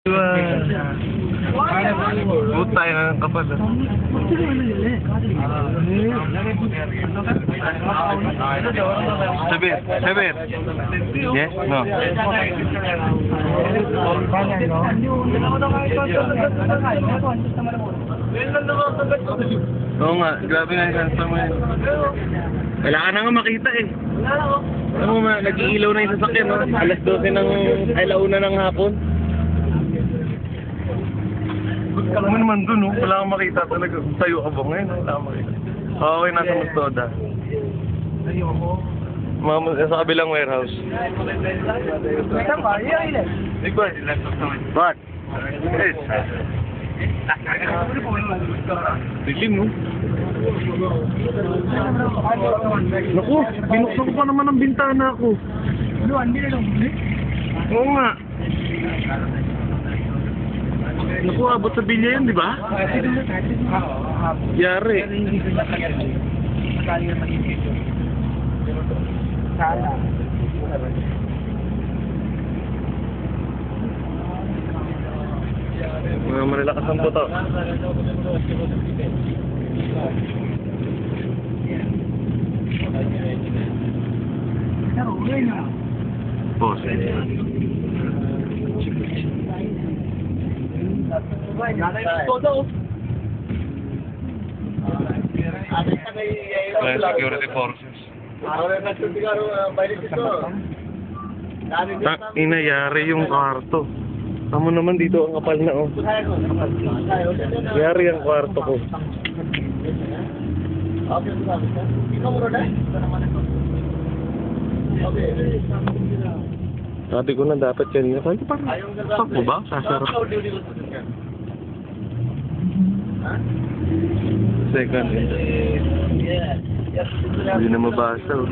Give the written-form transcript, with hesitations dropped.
Buta tayo ng kapal. Sabir. Yes? No? Oo nga, grabe nga yung sensor mo yun. Kailangan na nga makita eh. Ano mo, nag-iilaw na yung sasakyan, no? Alas 12 ng, ay launa ng hapon. Kala mo naman dun, no? Wala kang makita talaga. Tayo ka ba ngayon? Wala kang makita. Okay, nasa Mustoda. Sa kabilang warehouse. What? Yes. Dilim, no? Naku, binuksan ko pa naman ang bintana ko. Oo nga. Naku, abot sa bilya yan, di ba? Yari. Mga malalakas ang puto. Boss. Security forces. Inayari yung kwarto. Tama naman dito ang kapal na, oh. Yari ang kwarto ko. Sabi ko na dapat yan. Sabi ko parang, stop mo ba? Sasarap. Second. Hindi na mabasa, oh.